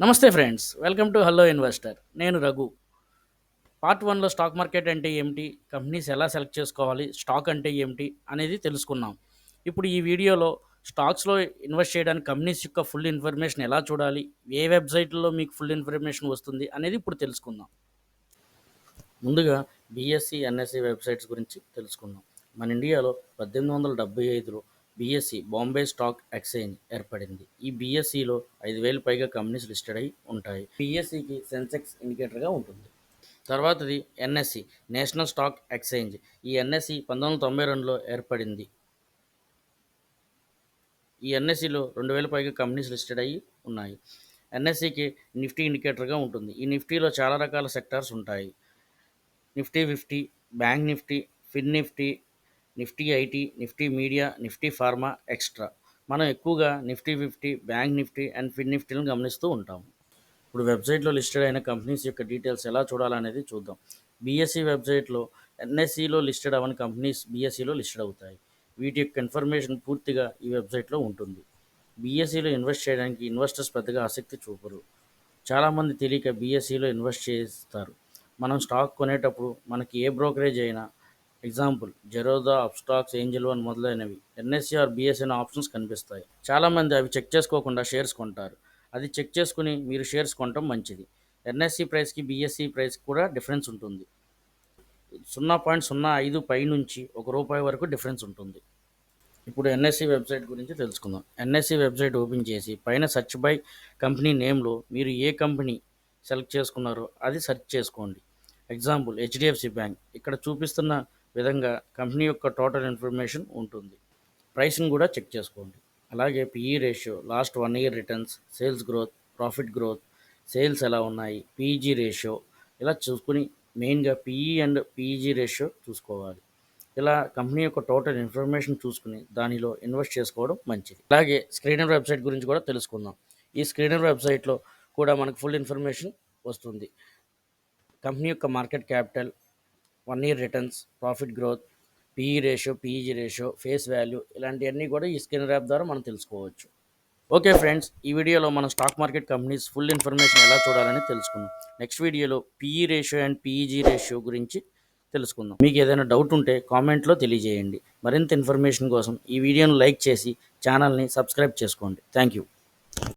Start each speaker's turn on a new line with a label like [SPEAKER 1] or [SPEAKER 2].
[SPEAKER 1] నమస్తే friends, welcome to hello investor. నేను Raghu. Part వన్లో స్టాక్ మార్కెట్ అంటే ఏమిటి, కంపెనీస్ ఎలా సెలెక్ట్ చేసుకోవాలి, స్టాక్ అంటే ఏమిటి అనేది తెలుసుకున్నాం. ఇప్పుడు ఈ వీడియోలో స్టాక్స్లో ఇన్వెస్ట్ చేయడానికి కంపెనీస్ యొక్క ఫుల్ ఇన్ఫర్మేషన్ ఎలా చూడాలి, ఏ వెబ్సైట్లో మీకు ఫుల్ ఇన్ఫర్మేషన్ వస్తుంది అనేది ఇప్పుడు తెలుసుకుందాం. ముందుగా బీఎస్సీ ఎన్ఎస్సి వెబ్సైట్స్ గురించి తెలుసుకుందాం. మన ఇండియాలో 1875లో బీఎస్సీ బాంబే స్టాక్ ఎక్స్చేంజ్ ఏర్పడింది. ఈ బీఎస్సీలో 5,000 పైగా కంపెనీస్ లిస్టెడ్ అయి ఉంటాయి. బీఎస్సీకి సెన్సెక్స్ ఇండికేటర్గా ఉంటుంది. తర్వాతది ఎన్ఎస్సి నేషనల్ స్టాక్ ఎక్స్చేంజ్. ఈ ఎన్ఎస్సి 1992లో ఏర్పడింది. ఈ ఎన్ఎస్సిలో 2,000 పైగా కంపెనీస్ లిస్టెడ్ అయ్యి ఉన్నాయి. ఎన్ఎస్సికి నిఫ్టీ ఇండికేటర్గా ఉంటుంది. ఈ నిఫ్టీలో చాలా రకాల సెక్టార్స్ ఉంటాయి. Nifty 50, bank Nifty, fin Nifty, Nifty IT, Nifty media, Nifty pharma, extra. మనం ఎక్కువగా Nifty 50, bank Nifty and fin నిఫ్టీలను గమనిస్తూ ఉంటాం. ఇప్పుడు వెబ్సైట్లో లిస్టెడ్ అయిన కంపెనీస్ యొక్క డీటెయిల్స్ ఎలా చూడాలనేది చూద్దాం. బీఎస్సీ వెబ్సైట్లో ఎన్ఎస్సిలో లిస్టెడ్ అవని కంపెనీస్ బీఎస్సీలో లిస్టెడ్ అవుతాయి. వీటి యొక్క ఇన్ఫర్మేషన్ పూర్తిగా ఈ వెబ్సైట్లో ఉంటుంది. బీఎస్సీలో ఇన్వెస్ట్ చేయడానికి ఇన్వెస్టర్స్ పెద్దగా ఆసక్తి చూపరు. చాలామంది తెలియక బీఎస్సీలో ఇన్వెస్ట్ చేస్తారు. మనం స్టాక్ కొనేటప్పుడు మనకి ఏ బ్రోకరేజ్ అయినా, example Zerodha, Upstox, Angel one మొదలైనవి, ఎన్ఎస్సీ ఆర్ బీఎస్సీ అనే ఆప్షన్స్ కనిపిస్తాయి. చాలామంది అవి చెక్ చేసుకోకుండా షేర్స్ కొంటారు. అది చెక్ చేసుకుని మీరు షేర్స్ కొనటం మంచిది. ఎన్ఎస్సీ ప్రైస్కి బీఎస్సీ ప్రైస్కి కూడా డిఫరెన్స్ ఉంటుంది. 0.05 పై నుంచి ₹1 వరకు డిఫరెన్స్ ఉంటుంది. ఇప్పుడు ఎన్ఎస్సి వెబ్సైట్ గురించి తెలుసుకుందాం. ఎన్ఎస్సి వెబ్సైట్ ఓపెన్ చేసి పైన సెర్చ్ బై కంపెనీ నేమ్లో మీరు ఏ కంపెనీ సెలెక్ట్ చేసుకున్నారో అది సెర్చ్ చేసుకోండి. Example HDFC bank. ఇక్కడ చూపిస్తున్న విధంగా కంపెనీ యొక్క టోటల్ ఇన్ఫర్మేషన్ ఉంటుంది. ప్రైస్ని కూడా చెక్ చేసుకోండి. అలాగే PE ratio, last 1 year returns, sales growth, profit growth, sales ఎలా ఉన్నాయి, పీఈజీ రేషియో ఇలా చూసుకుని మెయిన్గా పిఈ అండ్ పీఈజీ రేషియో చూసుకోవాలి. ఇలా కంపెనీ యొక్క టోటల్ ఇన్ఫర్మేషన్ చూసుకుని దానిలో ఇన్వెస్ట్ చేసుకోవడం మంచిది. అలాగే స్క్రీనర్ వెబ్సైట్ గురించి కూడా తెలుసుకుందాం. ఈ స్క్రీనర్ వెబ్సైట్లో కూడా మనకు ఫుల్ ఇన్ఫర్మేషన్ వస్తుంది. కంపెనీ యొక్క market capital, 1 year returns, profit growth, PE ratio, PEG ratio, face value ఇలాంటివన్నీ కూడా ఈ స్క్రీనర్ యాప్ ద్వారా మనం తెలుసుకోవచ్చు. ఓకే ఫ్రెండ్స్, ఈ వీడియోలో మనం stock market companies full information ఎలా చూడాలని తెలుసుకుందాం. నెక్స్ట్ వీడియోలో PE ratio and PEG ratio గురించి తెలుసుకుందాం. మీకు ఏదైనా డౌట్ ఉంటే కామెంట్లో తెలియజేయండి. మరింత ఇన్ఫర్మేషన్ కోసం ఈ వీడియోను లైక్ చేసి ఛానల్ని సబ్స్క్రైబ్ చేసుకోండి. Thank you.